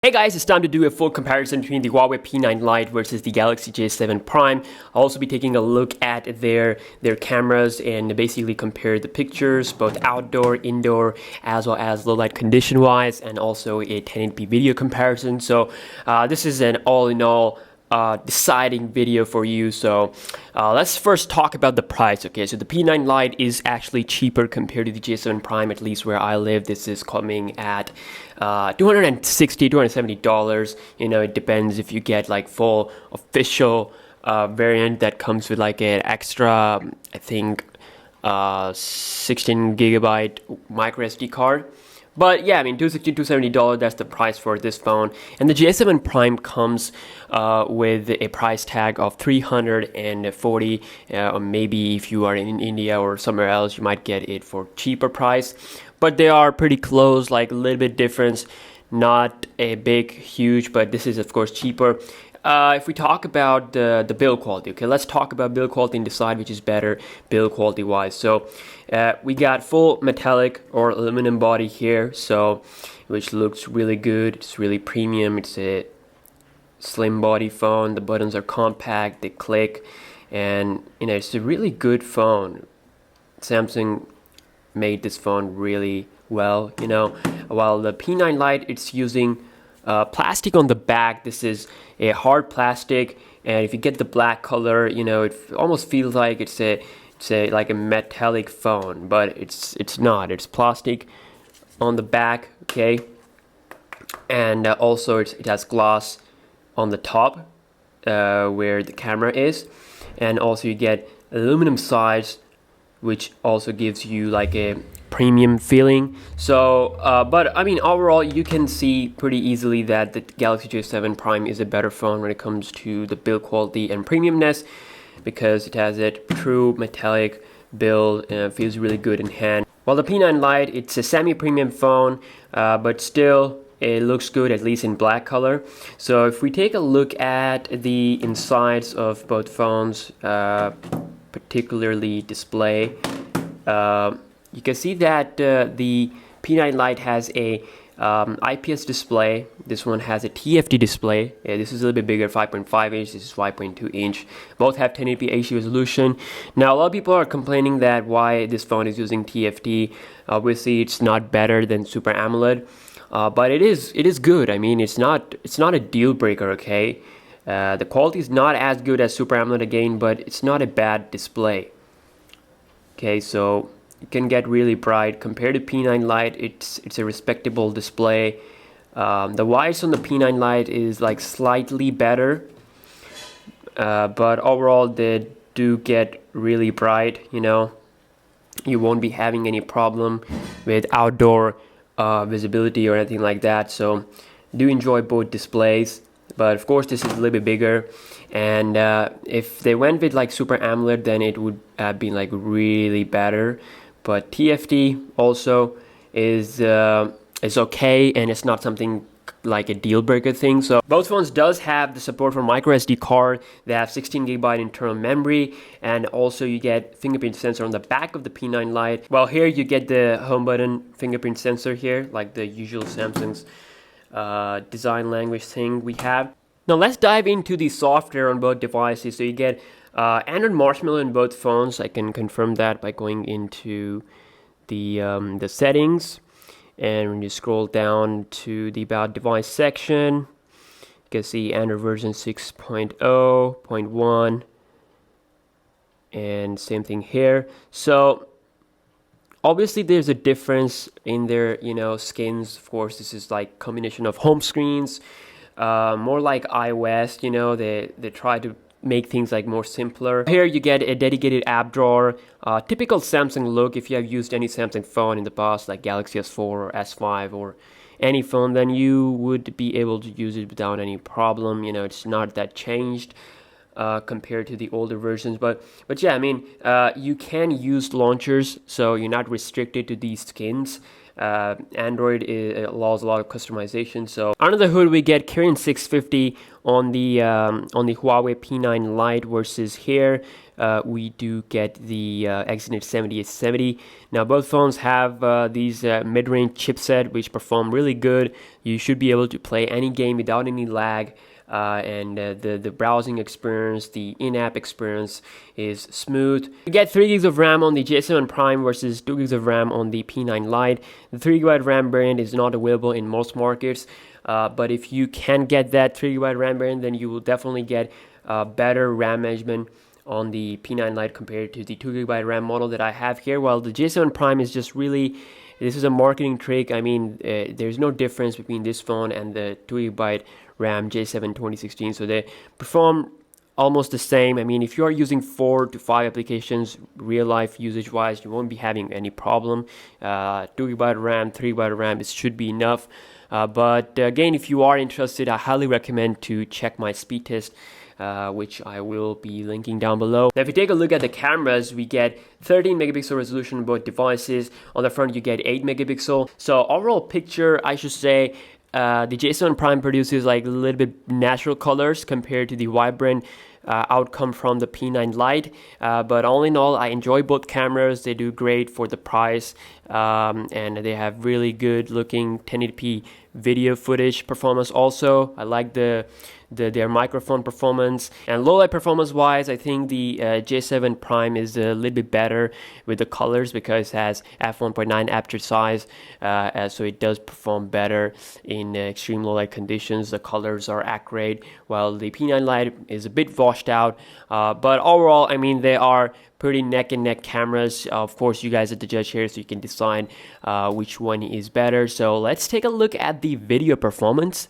Hey guys, it's time to do a full comparison between the Huawei P9 Lite versus the Galaxy J7 Prime. I'll also be taking a look at their cameras and basically compare the pictures, both outdoor, indoor, as well as low light condition wise, and also a 1080p video comparison. So this is an all-in-all deciding video for you. So let's first talk about the price. Okay, so the P9 Lite is actually cheaper compared to the J7 Prime, at least where I live. This is coming at $260, $270. You know, it depends if you get like full official variant that comes with like an extra, I think, 16 gigabyte micro SD card. But yeah, I mean, $260, $270, that's the price for this phone. And the J7 Prime comes with a price tag of $340, or maybe if you are in India or somewhere else, you might get it for cheaper price. But they are pretty close, like a little bit difference, not a big, huge, but this is of course cheaper. If we talk about the build quality, okay, let's talk about build quality and decide which is better build quality wise. So we got full metallic or aluminum body here, so which looks really good. It's really premium. It's a slim body phone. The buttons are compact, they click, and you know, it's a really good phone. Samsung made this phone really well, you know. While the P9 Lite, it's using plastic on the back. This is a hard plastic, and if you get the black color, you know, it almost feels like it's like a metallic phone, but it's not. It's plastic on the back, okay, and also it has glass on the top where the camera is, and also you get aluminum sides, which also gives you like a premium feeling. So but I mean, overall you can see pretty easily that the Galaxy J7 Prime is a better phone when it comes to the build quality and premiumness, because it has a true metallic build and feels really good in hand. While the P9 Lite, it's a semi-premium phone, but still it looks good, at least in black color. So if we take a look at the insides of both phones, particularly display, you can see that the P9 Lite has a IPS display. This one has a TFT display. This is a little bit bigger, 5.5 inch. This is 5.2 inch. Both have 1080p HD resolution. Now, a lot of people are complaining that why this phone is using TFT. Obviously, it's not better than Super AMOLED, but it is good. I mean, it's not a deal breaker. Okay, the quality is not as good as Super AMOLED again, but it's not a bad display. Okay, so it can get really bright. Compared to P9 Lite, it's a respectable display. The whites on the P9 Lite is like slightly better, but overall they do get really bright. You know, you won't be having any problem with outdoor visibility or anything like that. So do enjoy both displays, but of course this is a little bit bigger. And if they went with like Super AMOLED, then it would be like really better. But TFT also is okay, and it's not something like a deal breaker thing. So both phones does have the support for micro SD card. They have 16 gigabyte internal memory, and also you get fingerprint sensor on the back of the P9 Lite. Well, here you get the home button fingerprint sensor here, like the usual Samsung's design language thing we have. Now let's dive into the software on both devices. So you get Android Marshmallow in both phones. I can confirm that by going into the settings, and when you scroll down to the About Device section, you can see Android version 6.0.1, and same thing here. So obviously there's a difference in their, you know, skins. Of course, this is like combination of home screens, more like iOS. You know, they try to make things like more simpler. Here you get a dedicated app drawer, typical Samsung look. If you have used any Samsung phone in the past, like Galaxy S4 or S5 or any phone, then you would be able to use it without any problem. You know, it's not that changed compared to the older versions, but yeah, I mean, you can use launchers, so you're not restricted to these skins. Android allows a lot of customization. So under the hood, we get Kirin 650 on the Huawei P9 Lite versus here we do get the Exynos 7870. Now both phones have these mid-range chipset which perform really good. You should be able to play any game without any lag. And the browsing experience, the in-app experience is smooth. You get 3 gigs of RAM on the J7 Prime versus 2 gigs of RAM on the P9 Lite. The 3 GB RAM variant is not available in most markets, but if you can get that 3 GB RAM variant, then you will definitely get better RAM management on the P9 Lite compared to the 2 GB RAM model that I have here. While the J7 Prime is just really, this is a marketing trick. I mean, there's no difference between this phone and the 2 GB RAM J7 2016, so they perform almost the same. I mean, if you are using 4 to 5 applications real life usage wise, you won't be having any problem. 2 GB RAM, 3 GB RAM, it should be enough. But again, if you are interested, I highly recommend to check my speed test, which I will be linking down below. Now if you take a look at the cameras, we get 13 megapixel resolution on both devices. On the front you get 8 megapixel. So overall picture, I should say, the J7 Prime produces like a little bit natural colors compared to the vibrant outcome from the P9 Lite, but all in all, I enjoy both cameras. They do great for the price, and they have really good looking 1080p video footage performance. Also, I like their microphone performance, and low light performance wise, I think the J7 Prime is a little bit better with the colors because it has f1.9 aperture size, so it does perform better in extreme low light conditions. The colors are accurate, while the P9 Lite is a bit washed out, but overall, I mean, they are pretty neck and neck cameras. Of course, you guys are the judge here, so you can decide which one is better. So let's take a look at the video performance.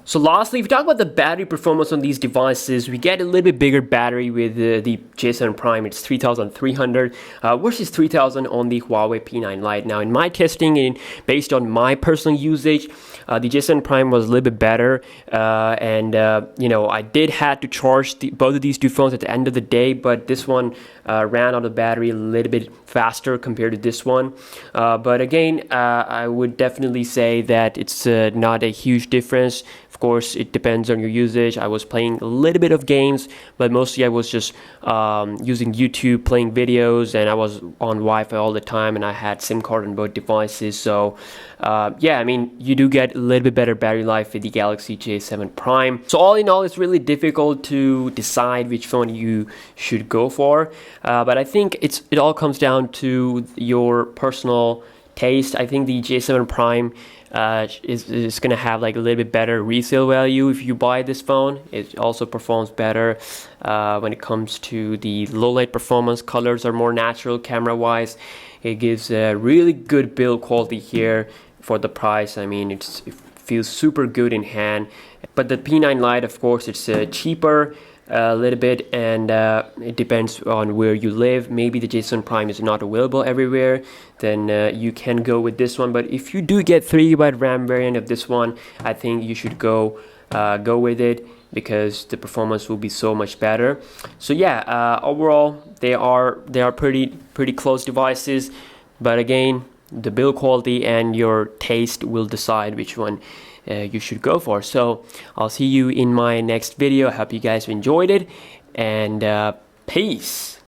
So lastly, if we talk about the battery performance on these devices, we get a little bit bigger battery with the J7 Prime. It's 3300 versus 3000 on the Huawei P9 Lite. Now in my testing and based on my personal usage, the J7 Prime was a little bit better, and you know, I did have to charge both of these two phones at the end of the day, but this one ran out of battery a little bit faster compared to this one. But again, I would definitely say that it's not a huge difference. Of Of course, it depends on your usage. I was playing a little bit of games, but mostly I was just using YouTube, playing videos, and I was on Wi-Fi all the time, and I had SIM card on both devices. So yeah, I mean, you do get a little bit better battery life with the Galaxy J7 Prime. So all in all, it's really difficult to decide which phone you should go for, but I think it all comes down to your personal taste. I think the J7 Prime is going to have like a little bit better resale value if you buy this phone. It also performs better when it comes to the low light performance. Colors are more natural camera wise. It gives a really good build quality here for the price. I mean, it feels super good in hand. But the P9 Lite, of course, it's cheaper a little bit, and it depends on where you live. Maybe the J7 Prime is not available everywhere, then you can go with this one. But if you do get 3GB RAM variant of this one, I think you should go with it, because the performance will be so much better. So yeah, overall they are pretty close devices, but again, the build quality and your taste will decide which one you should go for. So I'll see you in my next video. I hope you guys enjoyed it, and peace.